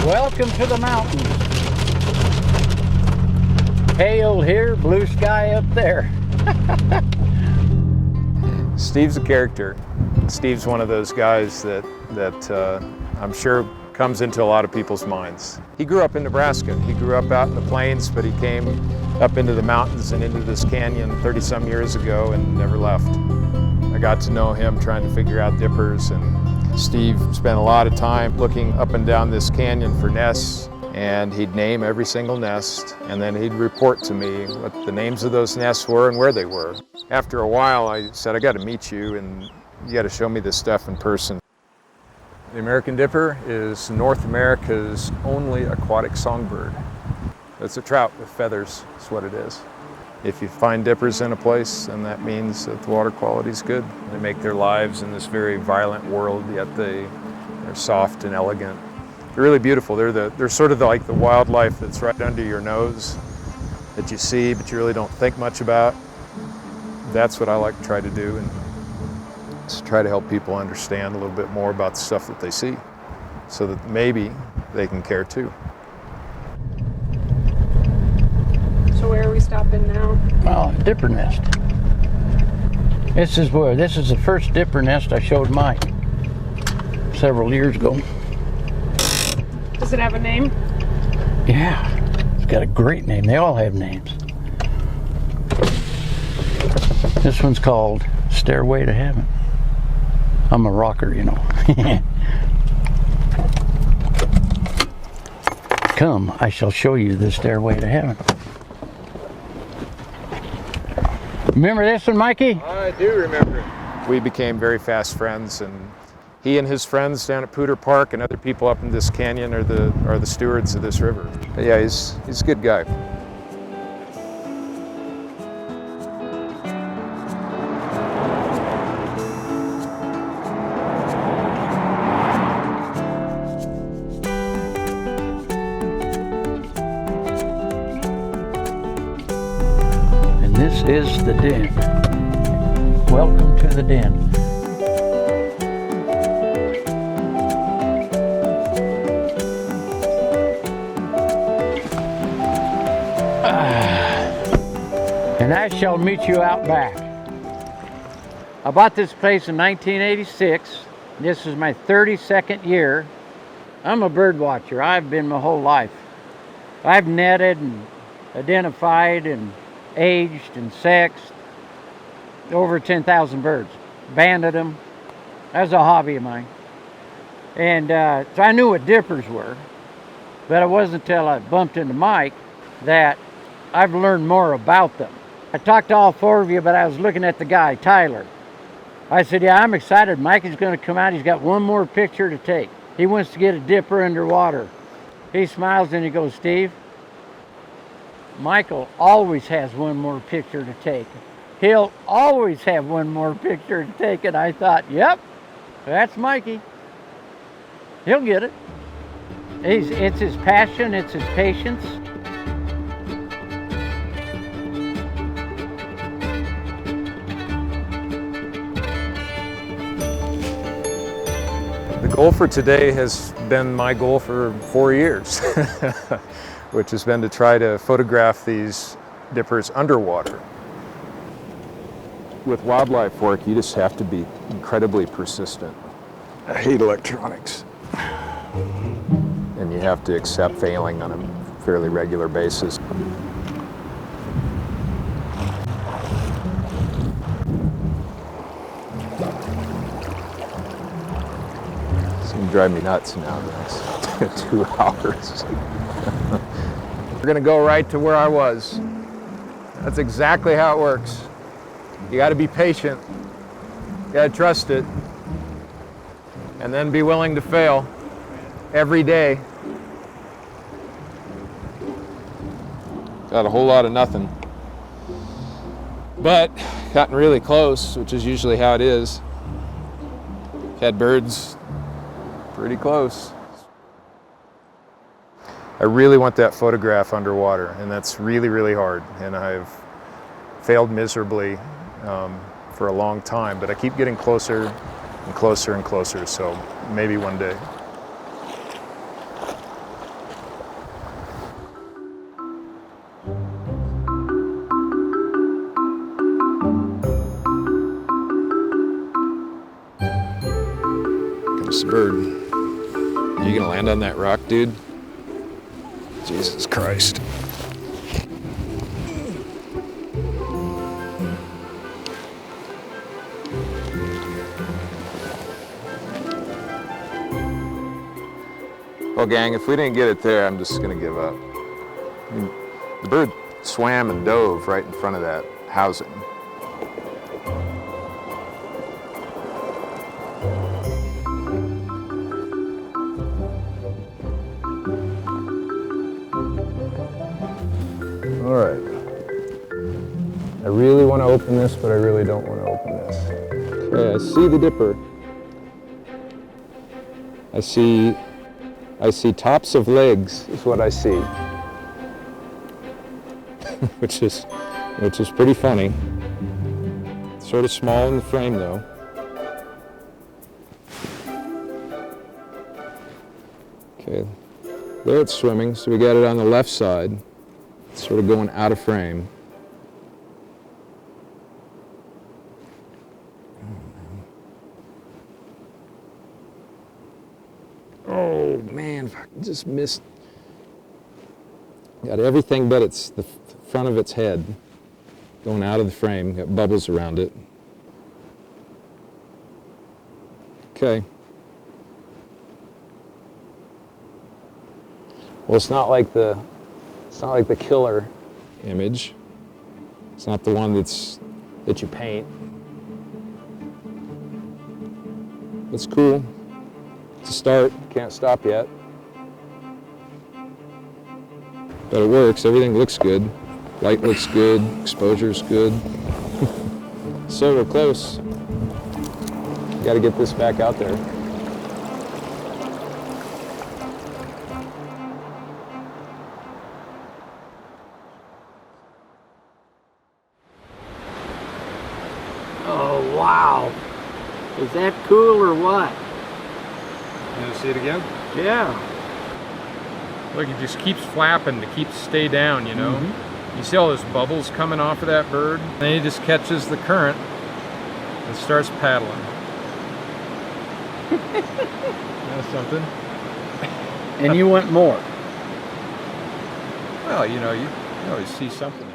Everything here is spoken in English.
Welcome to the mountains. Hail here, blue sky up there. Steve's a character. Steve's one of those guys that I'm sure comes into a lot of people's minds. He grew up in Nebraska. He grew up out in the plains, but he came up into the mountains and into this canyon 30-some years ago and never left. I got to know him trying to figure out dippers, and Steve spent a lot of time looking up and down this canyon for nests, and he'd name every single nest, and then he'd report to me what the names of those nests were and where they were. After a while, I said, I got to meet you, and you got to show me this stuff in person. The American dipper is North America's only aquatic songbird. It's a trout with feathers, is what it is. If you find dippers in a place, then that means that the water quality is good. They make their lives in this very violent world, yet they're soft and elegant. They're really beautiful. They're sort of like the wildlife that's right under your nose that you see, but you really don't think much about. That's what I like to try to do, and just try to help people understand a little bit more about the stuff that they see, so that maybe they can care too. So where are we stopping now? Well, dipper nest. This is the first dipper nest I showed Mike several years ago. Does it have a name? Yeah, it's got a great name. They all have names. This one's called Stairway to Heaven. I'm a rocker, you know. Come, I shall show you the stairway to heaven. Remember this one, Mikey? I do remember it. We became very fast friends, and he and his friends down at Poudre Park and other people up in this canyon are the stewards of this river. But yeah, he's a good guy. This is the den. Welcome to the den. And I shall meet you out back. I bought this place in 1986. This is my 32nd year. I'm a bird watcher. I've been my whole life. I've netted and identified and aged and sexed over 10,000 birds, banded them. That was a hobby of mine. And so I knew what dippers were, but it wasn't until I bumped into Mike that I've learned more about them. I talked to all four of you, but I was looking at the guy, Tyler. I said, yeah, I'm excited. Mike is going to come out. He's got one more picture to take. He wants to get a dipper underwater. He smiles and he goes, Steve, Michael always has one more picture to take. He'll always have one more picture to take. And I thought, yep, that's Mikey. He'll get it. It's his passion, it's his patience. The goal for today has been my goal for 4 years. Which has been to try to photograph these dippers underwater. With wildlife work, you just have to be incredibly persistent. I hate electronics. And you have to accept failing on a fairly regular basis. It's gonna drive me nuts now the next 2 hours. We're gonna go right to where I was. That's exactly how it works. You gotta be patient, you gotta trust it, and then be willing to fail every day. Got a whole lot of nothing. But gotten really close, which is usually how it is. Had birds pretty close. I really want that photograph underwater, and that's really, really hard. And I've failed miserably for a long time, but I keep getting closer and closer and closer, so maybe one day. Comes the bird. Are you gonna land on that rock, dude? Jesus Christ. Well, gang, if we didn't get it there, I'm just gonna give up. I mean, the bird swam and dove right in front of that housing. All right. I really want to open this, but I really don't want to open this. Okay, I see the dipper. I see tops of legs is what I see. which is pretty funny. Sort of small in the frame though. Okay, there it's swimming, so we got it on the left side. It's sort of going out of frame. Oh man, I just missed. Got everything but it's the front of its head going out of the frame. Got bubbles around it. Okay. Well, it's not like the killer image. It's not the one that you paint. It's cool. It's a start. Can't stop yet. But it works. Everything looks good. Light looks good. Exposure's good. So we're close. Got to get this back out there. Oh, wow. Is that cool or what? You want to see it again? Yeah. Look, it just keeps flapping to stay down, you know? You see all those bubbles coming off of that bird? Then he just catches the current and starts paddling. That's something. And you want more? Well, you know, you always see something else.